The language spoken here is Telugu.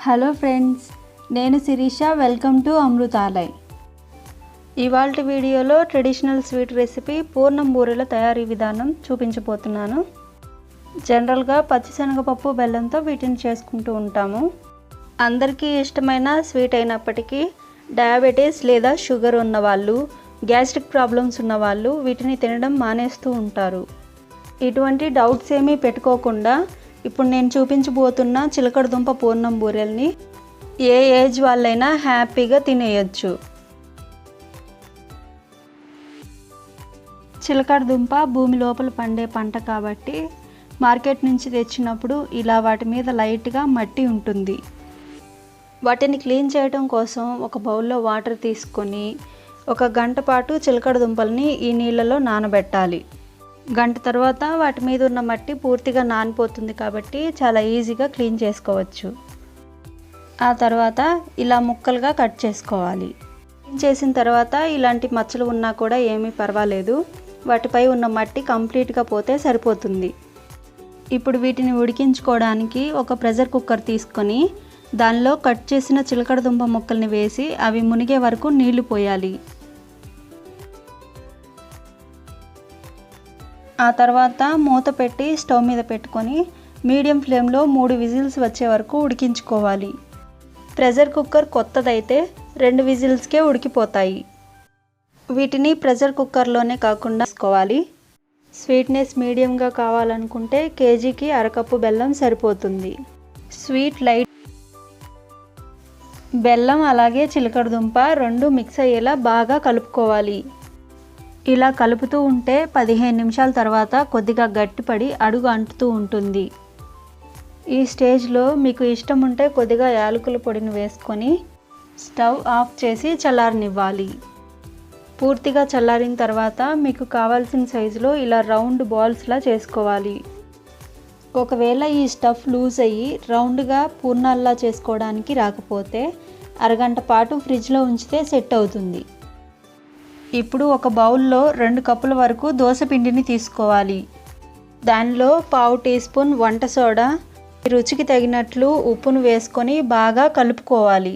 హలో ఫ్రెండ్స్, నేను శిరీష. Welcome to అమృతాలయ్. ఇవాల్టి వీడియోలో ట్రెడిషనల్ స్వీట్ రెసిపీ పూర్ణం బూరెల తయారీ విధానం చూపించబోతున్నాను. జనరల్గా పచ్చిశనగపప్పు బెల్లంతో వీటిని చేసుకుంటూ ఉంటాము. అందరికీ ఇష్టమైన స్వీట్ అయినప్పటికీ డయాబెటీస్ లేదా షుగర్ ఉన్నవాళ్ళు, గ్యాస్ట్రిక్ ప్రాబ్లమ్స్ ఉన్నవాళ్ళు వీటిని తినడం మానేస్తూ ఉంటారు. ఇటువంటి డౌట్స్ ఏమీ పెట్టుకోకుండా ఇప్పుడు నేను చూపించబోతున్న చిలకడదుంప పూర్ణం బూరెల్ని ఏ ఏజ్ వాళ్ళైనా హ్యాపీగా తినేయచ్చు. చిలకడదుంప భూమి లోపల పండే పంట కాబట్టి మార్కెట్ నుంచి తెచ్చినప్పుడు ఇలా వాటి మీద లైట్గా మట్టి ఉంటుంది. వాటిని క్లీన్ చేయడం కోసం ఒక బౌల్లో వాటర్ తీసుకొని 1 గంట పాటు చిలకడదుంపల్ని ఈ నీళ్ళలో నానబెట్టాలి. గంట తర్వాత వాటి మీద ఉన్న మట్టి పూర్తిగా నానిపోతుంది కాబట్టి చాలా ఈజీగా క్లీన్ చేసుకోవచ్చు. ఆ తర్వాత ఇలా ముక్కలుగా కట్ చేసుకోవాలి. క్లీన్ చేసిన తర్వాత ఇలాంటి మచ్చలు ఉన్నా కూడా ఏమీ పర్వాలేదు, వాటిపై ఉన్న మట్టి కంప్లీట్గా పోతే సరిపోతుంది. ఇప్పుడు వీటిని ఉడికించుకోవడానికి ఒక ప్రెషర్ కుక్కర్ తీసుకొని దానిలో కట్ చేసిన చిలకడదుంప ముక్కల్ని వేసి అవి మునిగే వరకు నీళ్లు పోయాలి. ఆ తర్వాత మూత పెట్టి స్టవ్ మీద పెట్టుకొని మీడియం ఫ్లేమ్లో 3 విజిల్స్ వచ్చే వరకు ఉడికించుకోవాలి. ప్రెషర్ కుక్కర్ కొత్తదైతే 2 విజిల్స్కే ఉడికిపోతాయి. వీటిని ప్రెషర్ కుక్కర్లోనే కాకుండా చేసుకోవాలి. స్వీట్నెస్ మీడియంగా కావాలనుకుంటే కేజీకి 1/2 కప్పు బెల్లం సరిపోతుంది. స్వీట్ లైట్ బెల్లం అలాగే చిలకడదుంప 2 మిక్స్ అయ్యేలా బాగా కలుపుకోవాలి. ఇలా కలుపుతూ ఉంటే 15 నిమిషాల తర్వాత కొద్దిగా గట్టిపడి అడుగు అంటుతూ ఉంటుంది. ఈ స్టేజ్లో మీకు ఇష్టం ఉంటే కొద్దిగా యాలకుల పొడిని వేసుకొని స్టవ్ ఆఫ్ చేసి చల్లారనివ్వాలి. పూర్తిగా చల్లారిన తర్వాత మీకు కావాల్సిన సైజులో ఇలా రౌండ్ బాల్స్లా చేసుకోవాలి. ఒకవేళ ఈ స్టఫ్ లూజ్ అయ్యి రౌండ్గా పూర్ణాల్లా చేసుకోవడానికి రాకపోతే అరగంట పాటు ఫ్రిడ్జ్లో ఉంచితే సెట్ అవుతుంది. ఇప్పుడు ఒక బౌల్లో 2 కప్పుల వరకు దోస పిండిని తీసుకోవాలి. దానిలో 1/2 టీ స్పూన్ వంట సోడా, రుచికి తగినట్లు ఉప్పును వేసుకొని బాగా కలుపుకోవాలి.